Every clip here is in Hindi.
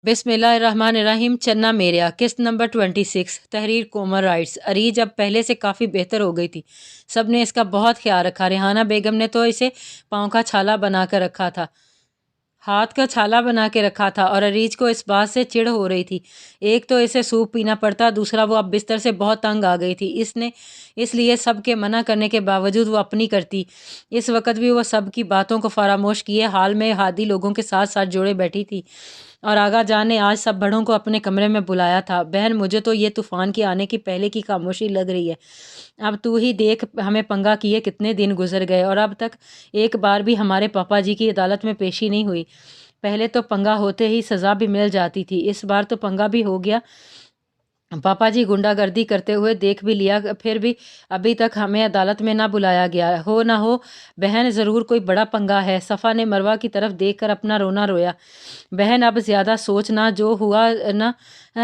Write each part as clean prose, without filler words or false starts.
बिस्मिल्लाहिर्रहमानिर्रहीम। चन्ना मेरेया किस्त नंबर 26। तहरीर कोमल राइट्स। अरीज अब पहले से काफ़ी बेहतर हो गई थी। सब ने इसका बहुत ख्याल रखा। रेहाना बेगम ने तो इसे पाँव का छाला बना कर रखा था, हाथ का छाला बना के रखा था, और अरीज को इस बात से चिढ़ हो रही थी। एक तो इसे सूप पीना पड़ता, दूसरा वो अब बिस्तर से बहुत तंग आ गई थी। इसलिए सबके मना करने के बावजूद वो अपनी करती। इस वक्त भी वो सब की बातों को फरामोश किए हाल में हादी लोगों के साथ साथ जोड़े बैठी थी। और आगा जान ने आज सब बड़ों को अपने कमरे में बुलाया था। बहन, मुझे तो ये तूफ़ान के आने की पहले की खामोशी लग रही है। अब तू ही देख, हमें पंगा किए कितने दिन गुजर गए और अब तक एक बार भी हमारे पापा जी की अदालत में पेशी नहीं हुई। पहले तो पंगा होते ही सज़ा भी मिल जाती थी, इस बार तो पंगा भी हो गया। पापा जी गुंडागर्दी करते हुए देख भी लिया, फिर भी अभी तक हमें अदालत में ना बुलाया गया। हो ना हो बहन, ज़रूर कोई बड़ा पंगा है। सफ़ा ने मरवा की तरफ देखकर अपना रोना रोया। बहन, अब ज़्यादा सोचना, जो हुआ ना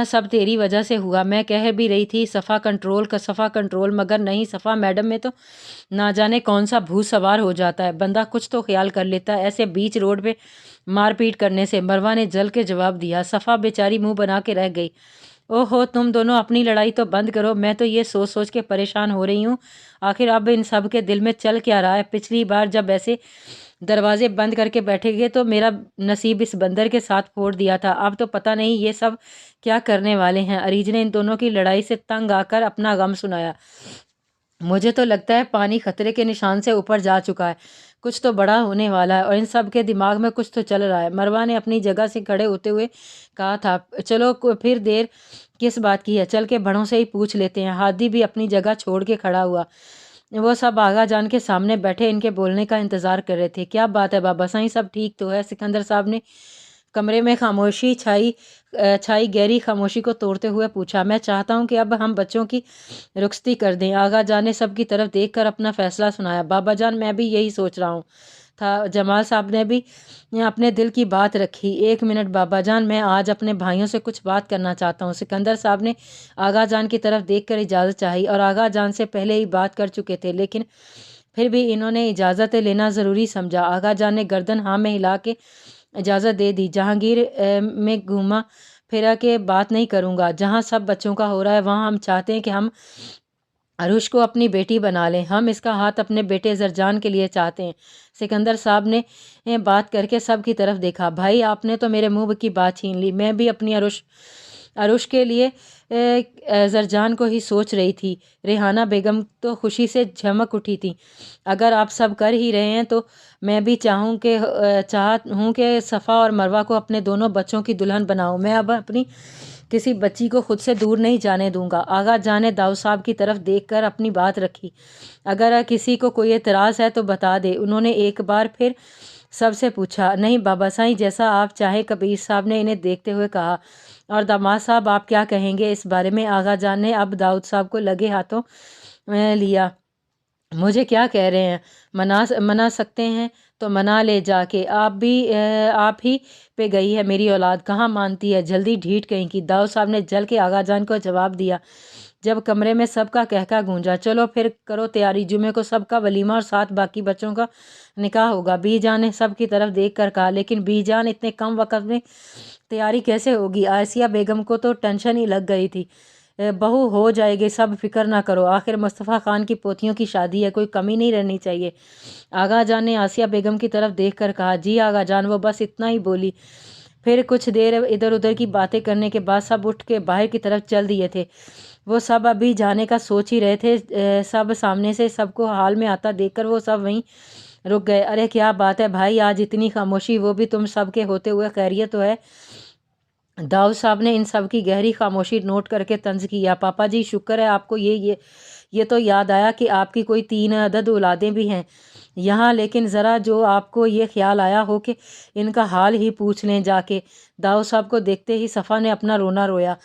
सब तेरी वजह से हुआ। मैं कह भी रही थी सफ़ा कंट्रोल, मगर नहीं, सफ़ा मैडम में तो ना जाने कौन सा भूत सवार हो जाता है। बंदा कुछ तो ख्याल कर लेता है, ऐसे बीच रोड पे मारपीट करने से। मरवा ने जल के जवाब दिया। सफ़ा बेचारी मुंह बना के रह गई। ओहो, तुम दोनों अपनी लड़ाई तो बंद करो। मैं तो ये सोच सोच के परेशान हो रही हूँ, आखिर अब इन सब के दिल में चल क्या रहा है। पिछली बार जब ऐसे दरवाजे बंद करके बैठे गए तो मेरा नसीब इस बंदर के साथ फोड़ दिया था। अब तो पता नहीं ये सब क्या करने वाले हैं। अरीज ने इन दोनों की लड़ाई से तंग आकर अपना गम सुनाया। मुझे तो लगता है पानी खतरे के निशान से ऊपर जा चुका है। कुछ तो बड़ा होने वाला है और इन सब के दिमाग में कुछ तो चल रहा है। मरवा ने अपनी जगह से खड़े होते हुए कहा था, चलो फिर देर किस बात की है, चल के बड़ों से ही पूछ लेते हैं। हादी भी अपनी जगह छोड़ के खड़ा हुआ। वो सब आगा जान के सामने बैठे इनके बोलने का इंतज़ार कर रहे थे। क्या बात है बाबा साईं, सब ठीक तो है? सिकंदर साहब ने कमरे में खामोशी छाई गहरी खामोशी को तोड़ते हुए पूछा। मैं चाहता हूँ कि अब हम बच्चों की रुखसती कर दें। आगा जान ने सब की तरफ देखकर अपना फैसला सुनाया। बाबा जान, मैं भी यही सोच रहा हूँ था। जमाल साहब ने भी अपने दिल की बात रखी। एक मिनट बाबा जान, मैं आज अपने भाइयों से कुछ बात करना चाहता हूँ। सिकंदर साहब ने आगा जान की तरफ देखकर इजाज़त चाही और आगा जान से पहले ही बात कर चुके थे, लेकिन फिर भी इन्होंने इजाज़त लेना ज़रूरी समझा। आगा जान ने गर्दन हाँ में हिला के इजाज़त दे दी। जहांगीर में घूमा फिरा के बात नहीं करूँगा। जहाँ सब बच्चों का हो रहा है वहाँ हम चाहते हैं कि हम अरुष को अपनी बेटी बना लें। हम इसका हाथ अपने बेटे जरजान के लिए चाहते हैं। सिकंदर साहब ने बात करके सब की तरफ देखा। भाई, आपने तो मेरे मुंह की बात छीन ली। मैं भी अपनी अरुष के लिए जरजान को ही सोच रही थी। रेहाना बेगम तो खुशी से झमक उठी थी। अगर आप सब कर ही रहे हैं तो मैं भी चाहत हूँ कि सफ़ा और मरवा को अपने दोनों बच्चों की दुल्हन बनाऊँ। मैं अब अपनी किसी बच्ची को खुद से दूर नहीं जाने दूंगा। आगा जान ने दाऊद साहब की तरफ देखकर अपनी बात रखी। अगर किसी को कोई एतराज़ है तो बता दे। उन्होंने एक बार फिर सबसे पूछा। नहीं बाबा साईं, जैसा आप चाहें, कबीर साहब ने इन्हें देखते हुए कहा। और दामाद साहब, आप क्या कहेंगे इस बारे में? आगा जान ने अब दाऊद साहब को लगे हाथों लिया। मुझे क्या कह रहे हैं, मना सकते हैं तो मना ले जाके। आप ही पे गई है मेरी औलाद, कहाँ मानती है, जल्दी ढीठ कहीं की। दाऊद साहब ने जल के आगा जान को जवाब दिया। जब कमरे में सबका कहका गूंजा। चलो फिर करो तैयारी, जुमे को सबका वलीमा और साथ बाकी बच्चों का निकाह होगा। बीजान ने सब की तरफ देख कर कहा। लेकिन बीजान, इतने कम वक्त में तैयारी कैसे होगी? आसिया बेगम को तो टेंशन ही लग गई थी। बहू हो जाएगी, सब फिक्र ना करो। आखिर मुस्तफ़ा खान की पोतियों की शादी है, कोई कमी नहीं रहनी चाहिए। आगा जान ने आसिया बेगम की तरफ देखकर कहा। जी आगा जान, वो बस इतना ही बोली। फिर कुछ देर इधर उधर की बातें करने के बाद सब उठ के बाहर की तरफ चल दिए थे। वो सब अभी जाने का सोच ही रहे थे। सब सामने से सबको हाल में आता देखकर वो सब वहीं रुक गए। अरे क्या बात है भाई, आज इतनी खामोशी, वो भी तुम सब के होते हुए? खैरियत तो है? दाऊद साहब ने इन सब की गहरी खामोशी नोट करके तंज किया। पापा जी, शुक्र है आपको ये तो याद आया कि आपकी कोई 3 अदद औलादें भी हैं यहाँ। लेकिन ज़रा जो आपको ये ख्याल आया हो कि इनका हाल ही पूछ लें जाके। दाऊद साहब को देखते ही सफ़ा ने अपना रोना रोया।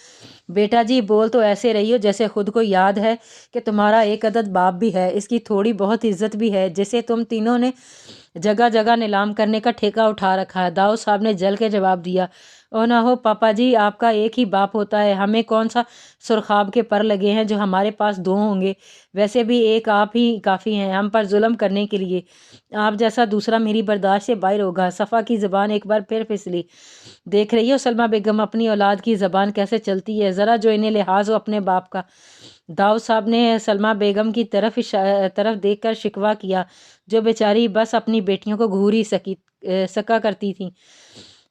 बेटा जी, बोल तो ऐसे रही हो जैसे खुद को याद है कि तुम्हारा एक अदद बाप भी है, इसकी थोड़ी बहुत इज्जत भी है, जिसे तुम तीनों ने जगह जगह नीलाम करने का ठेका उठा रखा है। दाऊद साहब ने जल के जवाब दिया। ओ ना हो पापा जी, आपका एक ही बाप होता है, हमें कौन सा सुरखाब के पर लगे हैं जो हमारे पास दो होंगे। वैसे भी एक आप ही काफ़ी हैं हम पर जुल्म करने के लिए। आप जैसा दूसरा मेरी बर्दाश्त से बाहर होगा। सफ़ा की ज़बान एक बार फिर फिसली। देख रही हो सलमा बेगम, अपनी औलाद की ज़बान कैसे चलती है, ज़रा जो इन्हें लिहाज हो अपने बाप का। दाऊद साहब ने सलमा बेगम की तरफ देखकर शिकवा किया, जो बेचारी बस अपनी बेटियों को घूर ही सका करती थी।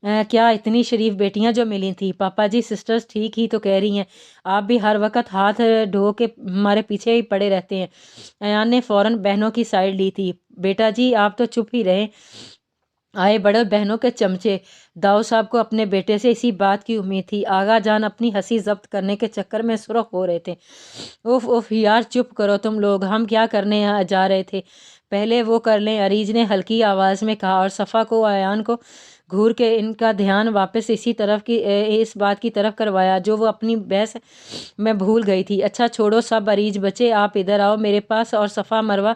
क्या इतनी शरीफ बेटियां जो मिली थी। पापा जी, सिस्टर्स ठीक ही तो कह रही हैं, आप भी हर वक्त हाथ ढो के हमारे पीछे ही पड़े रहते हैं। अयान ने फ़ौरन बहनों की साइड ली थी। बेटा जी, आप तो चुप ही रहे, आए बड़े बहनों के चमचे। दाऊ साहब को अपने बेटे से इसी बात की उम्मीद थी। आगा जान अपनी हंसी जब्त करने के चक्कर में सुरख हो रहे थे। उफ उफ यार, चुप करो तुम लोग, हम क्या करने जा रहे थे, पहले वो कर लें, अरीज ने हल्की आवाज़ में कहा, और सफ़ा को अयान को घूर के इनका ध्यान वापस इस बात की तरफ करवाया जो वो अपनी बहस में भूल गई थी। अच्छा छोड़ो सब, अरीज बचे आप इधर आओ मेरे पास, और सफ़ा मरवा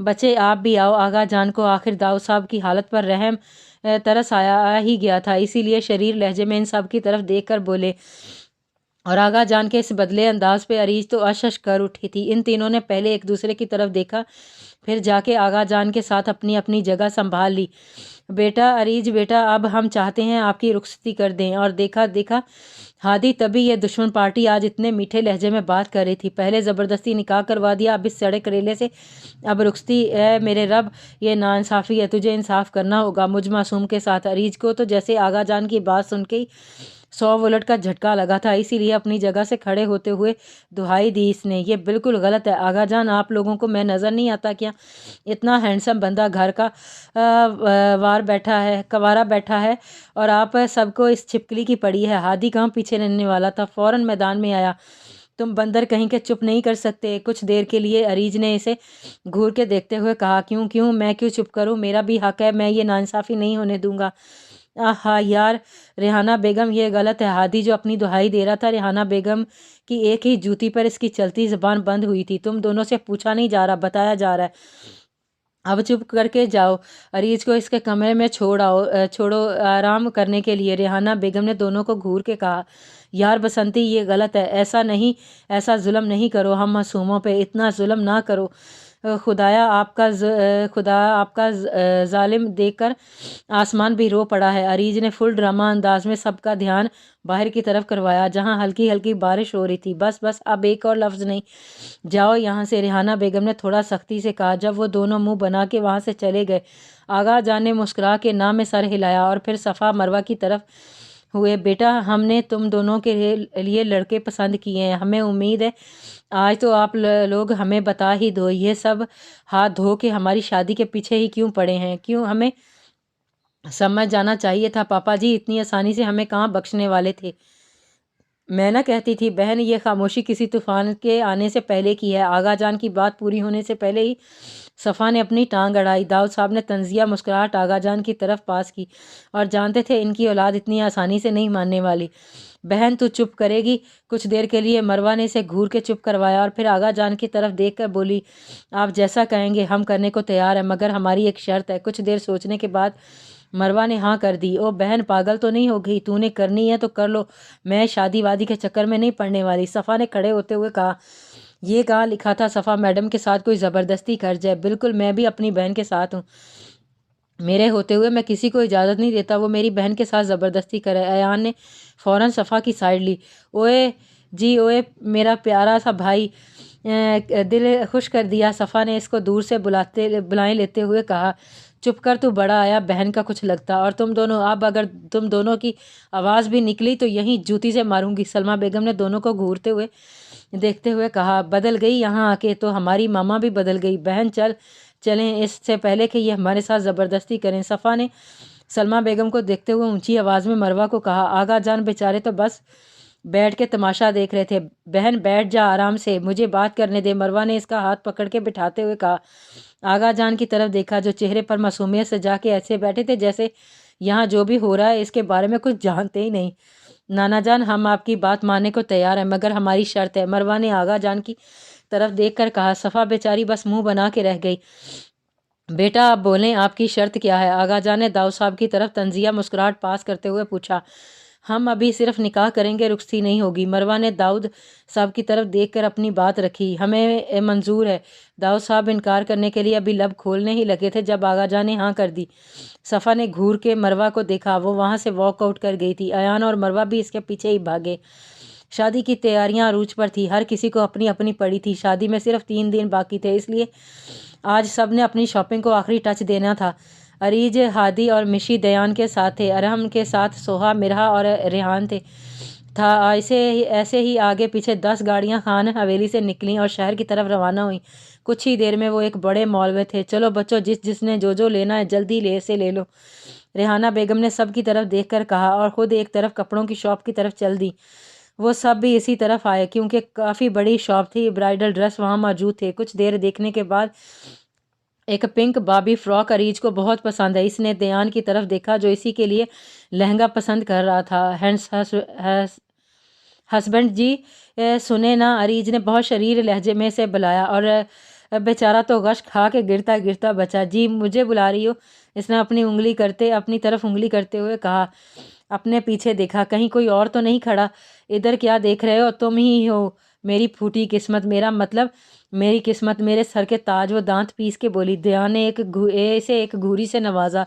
बचे आप भी आओ। आगा जान को आखिर दाऊद साहब की हालत पर रहम तरस आ ही गया था, इसीलिए शरीर लहजे में इन सब की तरफ देख कर बोले। और आगा जान के इस बदले अंदाज पे अरीज तो अशश कर उठी थी। इन तीनों ने पहले एक दूसरे की तरफ देखा, फिर जाके आगा जान के साथ अपनी अपनी जगह संभाल ली। बेटा अरीज बेटा, अब हम चाहते हैं आपकी रुखसती कर दें। और देखा देखा हादी, तभी ये दुश्मन पार्टी आज इतने मीठे लहजे में बात कर रही थी। पहले ज़बरदस्ती निकाह करवा दिया, अब इस सड़े करेले से अब रुखसती है। मेरे रब, ये नाइंसाफ़ी है, तुझे इंसाफ करना होगा मुझ मासूम के साथ। अरीज को तो जैसे आगा जान की बात सुन के ही 100 उलट का झटका लगा था, इसीलिए अपनी जगह से खड़े होते हुए दुहाई दी इसने, ये बिल्कुल गलत है। आगा जान, आप लोगों को मैं नज़र नहीं आता क्या? इतना हैंडसम बंदा घर का कवारा बैठा है और आप सबको इस छिपकली की पड़ी है। हादी कहाँ पीछे रहने वाला था, फ़ौरन मैदान में आया। तुम बंदर कहीं के चुप नहीं कर सकते। कुछ देर के लिए अरीज ने इसे घूर के देखते हुए कहा, क्यों क्यों मैं क्यों चुप करूं, मेरा भी हक है, मैं ये नाइंसाफ़ी नहीं होने दूंगा। आहा यार, रेहाना बेगम, ये गलत है। हादी जो अपनी दुहाई दे रहा था, रेहाना बेगम की एक ही जूती पर इसकी चलती ज़बान बंद हुई थी। तुम दोनों से पूछा नहीं जा रहा, बताया जा रहा है। अब चुप करके जाओ, अरीज को इसके कमरे में छोड़ो आराम करने के लिए। रेहाना बेगम ने दोनों को घूर के कहा, यार बसंती, ये गलत है, ऐसा जुल्म नहीं करो हम मासूमों पे, इतना जुल्म ना करो। खुदा आपका जालिम देखकर आसमान भी रो पड़ा है। अरीज ने फुल ड्रामा अंदाज में सबका ध्यान बाहर की तरफ करवाया, जहां हल्की हल्की बारिश हो रही थी। बस बस, अब एक और लफ्ज़ नहीं, जाओ यहाँ से, रेहाना बेगम ने थोड़ा सख्ती से कहा। जब वो दोनों मुंह बना के वहाँ से चले गए, आगा जान ने मुस्कुरा के ना में सर हिलाया और फिर सफ़ा मरवा की तरफ हुए। बेटा, हमने तुम दोनों के लिए लड़के पसंद किए हैं, हमें उम्मीद है आज तो आप लोग हमें बता ही दो, ये सब हाथ धो के हमारी शादी के पीछे ही क्यों पड़े हैं? क्यों, हमें समझ जाना चाहिए था पापा जी, इतनी आसानी से हमें कहाँ बख्शने वाले थे। मैं ना कहती थी बहन, ये खामोशी किसी तूफान के आने से पहले की है। आगा जान की बात पूरी होने से पहले ही सफ़ा ने अपनी टांग अड़ाई। दाऊद साहब ने तंजिया मुस्कुराहट आगा जान की तरफ पास की, और जानते थे इनकी औलाद इतनी आसानी से नहीं मानने वाली। बहन तू चुप करेगी? कुछ देर के लिए मरवा ने इसे घूर के चुप करवाया और फिर आगा जान की तरफ देख कर बोली, आप जैसा कहेंगे हम करने को तैयार हैं, मगर हमारी एक शर्त है। कुछ देर सोचने के बाद मरवा ने हाँ कर दी। ओ बहन, पागल तो नहीं हो गई? तूने करनी है तो कर लो, मैं शादी वादी के चक्कर में नहीं पड़ने वाली। सफ़ा ने खड़े होते हुए कहा, ये कहाँ लिखा था सफ़ा मैडम के साथ कोई ज़बरदस्ती कर जाए? बिल्कुल, मैं भी अपनी बहन के साथ हूँ, मेरे होते हुए मैं किसी को इजाज़त नहीं देता वो मेरी बहन के साथ ज़बरदस्ती करे। अयान ने फ़ौरन सफ़ा की साइड ली। ओए जी, ओए मेरा प्यारा सा भाई, दिल खुश कर दिया। सफ़ा ने इसको दूर से बुलाए लेते हुए कहा, चुप कर, तू बड़ा आया बहन का कुछ लगता। और तुम दोनों, अब अगर तुम दोनों की आवाज़ भी निकली तो यहीं जूती से मारूंगी। सलमा बेगम ने दोनों को घूरते हुए देखते हुए कहा, बदल गई यहाँ आके तो हमारी मामा भी बदल गई। बहन चलें इससे पहले कि ये हमारे साथ ज़बरदस्ती करें। सफ़ा ने सलमा बेगम को देखते हुए ऊंची आवाज़ में मरवा को कहा। आगा जान बेचारे तो बस बैठ के तमाशा देख रहे थे। बहन बैठ जा आराम से, मुझे बात करने दे। मरवा ने इसका हाथ पकड़ के बिठाते हुए कहा। आगा जान की तरफ देखा, जो चेहरे पर मासूमियत सजा के ऐसे बैठे थे जैसे यहाँ जो भी हो रहा है इसके बारे में कुछ जानते ही नहीं। नाना जान, हम आपकी बात मानने को तैयार हैं, मगर हमारी शर्त है, मरवा ने आगा जान की तरफ देखकर कहा। सफ़ा बेचारी बस मुंह बना के रह गई। बेटा आप बोलें, आपकी शर्त क्या है? आगा जान ने दाऊद साहब की तरफ तंजिया मुस्कुराहट पास करते हुए पूछा। हम अभी सिर्फ निकाह करेंगे, रुखसती नहीं होगी। मरवा ने दाऊद साहब की तरफ देखकर अपनी बात रखी। हमें मंजूर है। दाऊद साहब इनकार करने के लिए अभी लब खोलने ही लगे थे जब आगाजान ने हाँ कर दी। सफ़ा ने घूर के मरवा को देखा, वो वहाँ से वॉकआउट कर गई थी। अयान और मरवा भी इसके पीछे ही भागे। शादी की तैयारियां अरूज पर थी, हर किसी को अपनी अपनी पड़ी थी। शादी में सिर्फ 3 दिन बाकी थे, इसलिए आज सब ने अपनी शॉपिंग को आखिरी टच देना था। अरीज, हादी और मिशी दयान के साथ थे। अरहम के साथ सोहा, मिरहा और रेहान थे था। ऐसे ही आगे पीछे 10 गाड़ियां खान हवेली से निकलीं और शहर की तरफ रवाना हुई। कुछ ही देर में वो एक बड़े मॉल में थे। चलो बच्चों, जिसने जो लेना है जल्दी ले लो, रेहाना बेगम ने सब की तरफ देखकर कहा और ख़ुद एक तरफ कपड़ों की शॉप की तरफ चल दी। वो सब भी इसी तरफ आए क्योंकि काफ़ी बड़ी शॉप थी। ब्राइडल ड्रेस वहाँ मौजूद थे। कुछ देर देखने के बाद एक पिंक बाबी फ्रॉक अरीज को बहुत पसंद है। इसने दयान की तरफ देखा जो इसी के लिए लहंगा पसंद कर रहा था। हस्बैंड जी, सुने ना, अरीज ने बहुत शरीर लहजे में से बुलाया और बेचारा तो गश खा के गिरता गिरता बचा। जी मुझे बुला रही हो? इसने अपनी तरफ उंगली करते हुए कहा। अपने पीछे देखा, कहीं कोई और तो नहीं खड़ा? इधर क्या देख रहे हो? तुम ही हो मेरी फूटी किस्मत, मेरा मतलब मेरी किस्मत, मेरे सर के ताज। वो दांत पीस के बोली। दयान ने एक घूरी से नवाजा,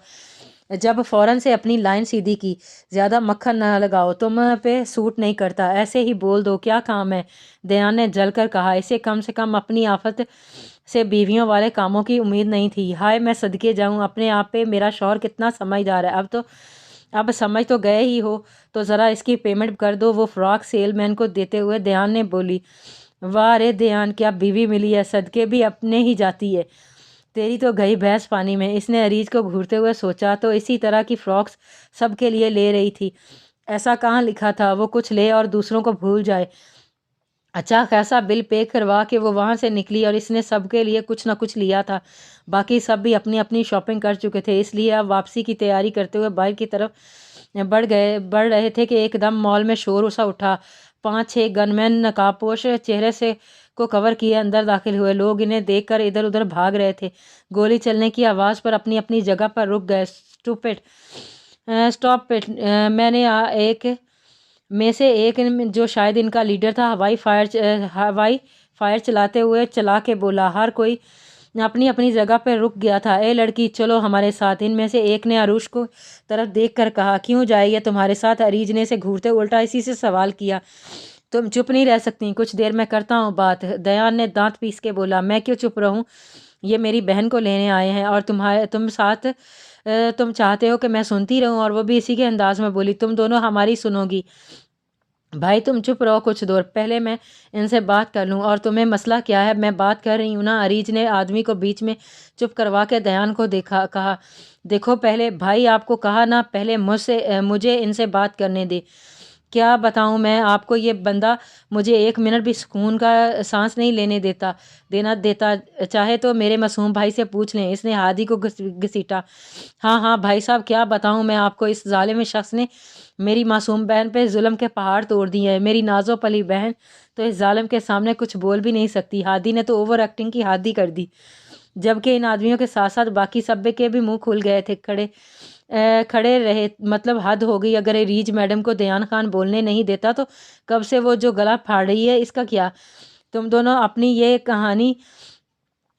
जब फ़ौरन से अपनी लाइन सीधी की। ज़्यादा मक्खन न लगाओ, तुम पे सूट नहीं करता। ऐसे ही बोल दो, क्या काम है? दयान ने जलकर कहा। इसे कम से कम अपनी आफत से बीवियों वाले कामों की उम्मीद नहीं थी। हाय मैं सदके जाऊं, अपने आप पे मेरा शौहर कितना समझदार है। अब समझ तो गए ही हो तो ज़रा इसकी पेमेंट कर दो। वो फ्रॉक सेलमैन को देते हुए दयान ने बोली। वाह रे दयान, क्या बीवी मिली है, सदके भी अपने ही जाती है। तेरी तो गई भैंस पानी में। इसने अरीज को घूरते हुए सोचा तो इसी तरह की फ्रॉक्स सबके लिए ले रही थी। ऐसा कहाँ लिखा था वो कुछ ले और दूसरों को भूल जाए। अच्छा खासा बिल पे करवा के वो वहाँ से निकली और इसने सबके लिए कुछ ना कुछ लिया था। बाकी सब भी अपनी अपनी शॉपिंग कर चुके थे, इसलिए अब वापसी की तैयारी करते हुए बाहर की तरफ बढ़ रहे थे कि एकदम मॉल में शोर सा उठा। 5-6 गनमैन नकाबपोश चेहरे से को कवर किए अंदर दाखिल हुए। लोग इन्हें देखकर इधर उधर भाग रहे थे। गोली चलने की आवाज़ पर अपनी अपनी जगह पर रुक गए। Stop it. मैंने एक में से एक जो शायद इनका लीडर था, हवाई फायर चलाते हुए चला के बोला। हर कोई अपनी अपनी जगह पर रुक गया था। ए लड़की, चलो हमारे साथ। इनमें से एक ने अरूश को तरफ देखकर कहा। क्यों जाएगी तुम्हारे साथ? अरीज ने से घूरते उल्टा इसी से सवाल किया। तुम चुप नहीं रह सकती? कुछ देर में करता हूँ बात। दयान ने दांत पीस के बोला। मैं क्यों चुप रहूँ? ये मेरी बहन को लेने आए हैं और तुम चाहते हो कि मैं सुनती रहूं? और वो भी इसी के अंदाज में बोली। तुम दोनों हमारी सुनोगी? भाई तुम चुप रहो कुछ देर, पहले मैं इनसे बात कर लूं। और तुम्हें मसला क्या है? मैं बात कर रही हूँ ना। अरीज ने आदमी को बीच में चुप करवा के दयान को कहा। देखो पहले भाई, आपको कहा ना, पहले मुझे इनसे बात करने दे। क्या बताऊं मैं आपको, ये बंदा मुझे 1 मिनट भी सुकून का सांस नहीं लेने देता। चाहे तो मेरे मासूम भाई से पूछ लें। इसने हादी को घसीटा। हाँ भाई साहब, क्या बताऊं मैं आपको, इस जालिम शख्स ने मेरी मासूम बहन पे जुल्म के पहाड़ तोड़ दिए हैं। मेरी नाजो पली बहन तो इस जालिम के सामने कुछ बोल भी नहीं सकती। हादी ने तो ओवर एक्टिंग की हादी कर दी, जबकि इन आदमियों के साथ साथ बाकी सब के भी मुंह खुल गए थे। खड़े रहे, मतलब हद हो गई। अगर रीज मैडम को दयान खान बोलने नहीं देता तो कब से वो जो गला फाड़ रही है, इसका क्या? तुम दोनों अपनी ये कहानी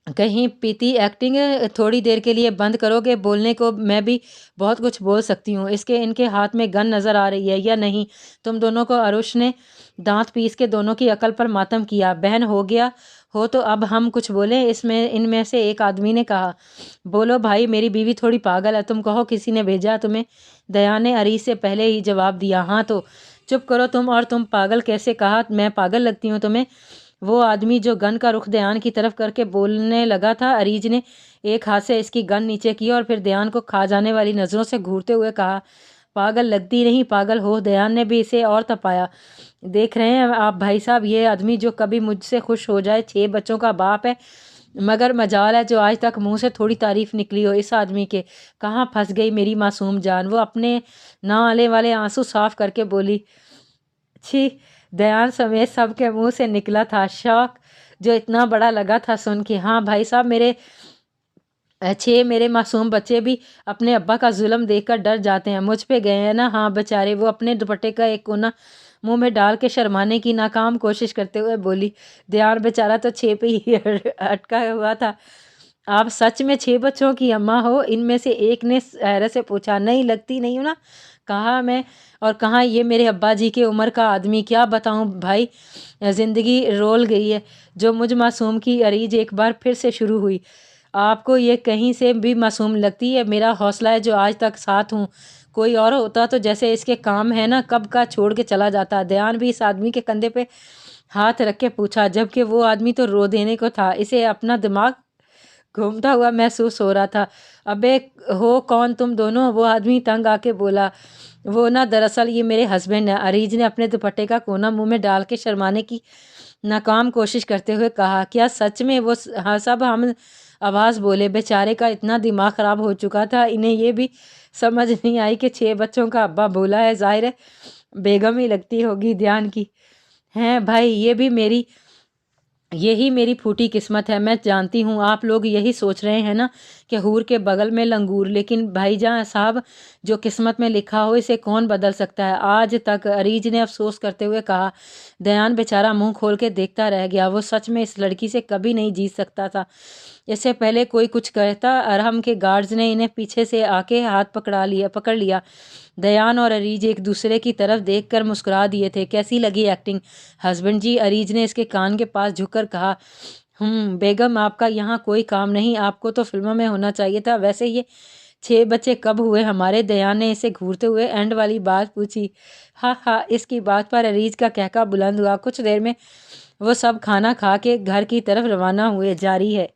कहीं पीती एक्टिंग थोड़ी देर के लिए बंद करोगे? बोलने को मैं भी बहुत कुछ बोल सकती हूँ। इनके हाथ में गन नज़र आ रही है या नहीं? तुम दोनों को अरुष ने दांत पीस के दोनों की अकल पर मातम किया। बहन हो गया हो तो अब हम कुछ बोलें? इनमें से एक आदमी ने कहा। बोलो भाई, मेरी बीवी थोड़ी पागल है। तुम कहो किसी ने भेजा तुम्हें? दया ने अरीज से पहले ही जवाब दिया। हाँ तो चुप करो तुम। और तुम पागल कैसे कहा? मैं पागल लगती हूँ तुम्हें? वो आदमी जो गन का रुख दयान की तरफ करके बोलने लगा था। अरीज ने एक हाथ से इसकी गन नीचे की और फिर दयान को खा जाने वाली नज़रों से घूरते हुए कहा। पागल लगती नहीं, पागल हो। दयान ने भी इसे और तपाया। देख रहे हैं आप भाई साहब, ये आदमी जो कभी मुझसे खुश हो जाए, 6 बच्चों का बाप है, मगर मजाल है जो आज तक मुंह से थोड़ी तारीफ निकली हो। इस आदमी के कहाँ फंस गई मेरी मासूम जान? वो अपने ना आने वाले आंसू साफ करके बोली। छी, दयान समेत सबके मुंह से निकला था। शौक जो इतना बड़ा लगा था सुन के। हाँ भाई साहब, मेरे छः मेरे मासूम बच्चे भी अपने अब्बा का जुल्म देखकर डर जाते हैं। मुझ पे गए हैं ना। हाँ बेचारे। वो अपने दुपट्टे का एक कोना मुंह में डाल के शर्माने की नाकाम कोशिश करते हुए बोली। ध्यान बेचारा तो 6 पे ही अटका हुआ था। आप सच में 6 बच्चों की अम्मा हो? इनमें से एक ने हैरत से पूछा। नहीं लगती नहीं हूँ ना, कहा मैं। और कहाँ ये मेरे अब्बा जी की उम्र का आदमी। क्या बताऊँ भाई, ज़िंदगी रोल गई है। जो मुझ मासूम की अरीज एक बार फिर से शुरू हुई। आपको ये कहीं से भी मासूम लगती है? मेरा हौसला है जो आज तक साथ हूँ। कोई और होता तो जैसे इसके काम है ना, कब का छोड़ के चला जाता। ध्यान भी इस आदमी के कंधे पे हाथ रख के पूछा, जबकि वो आदमी तो रो देने को था। इसे अपना दिमाग घूमता हुआ महसूस हो रहा था। अबे हो कौन तुम दोनों? वो आदमी तंग आके बोला। वो ना दरअसल ये मेरे हस्बैंड है। अरीज ने अपने दुपट्टे का कोना मुंह में डाल के शर्माने की नाकाम कोशिश करते हुए कहा। क्या सच में? वो हाँ सब हम आवाज़ बोले। बेचारे का इतना दिमाग ख़राब हो चुका था, इन्हें ये भी समझ नहीं आई कि 6 बच्चों का अब्बा बोला है। ज़ाहिर है बेगम ही लगती होगी ध्यान की। हैं भाई, यही मेरी फूटी किस्मत है। मैं जानती हूँ आप लोग यही सोच रहे हैं ना कि हूर के बगल में लंगूर। लेकिन भाईजान साहब, जो किस्मत में लिखा हो इसे कौन बदल सकता है? आज तक, अरीज ने अफसोस करते हुए कहा। दयान बेचारा मुंह खोल के देखता रह गया। वो सच में इस लड़की से कभी नहीं जीत सकता था। इससे पहले कोई कुछ कहता, अरहम के गार्ड्स ने इन्हें पीछे से आके हाथ पकड़ लिया। दयान और अरीज एक दूसरे की तरफ देखकर मुस्कुरा दिए थे। कैसी लगी एक्टिंग हस्बैंड जी? अरीज ने इसके कान के पास झुककर कहा। बेगम आपका यहाँ कोई काम नहीं, आपको तो फिल्मों में होना चाहिए था। वैसे ये 6 बच्चे कब हुए हमारे? दयान ने इसे घूरते हुए एंड वाली बात पूछी। हाँ हाँ, इसकी बात पर अरीज का कहका बुलंद हुआ। कुछ देर में वो सब खाना खा के घर की तरफ रवाना हुए। जारी है।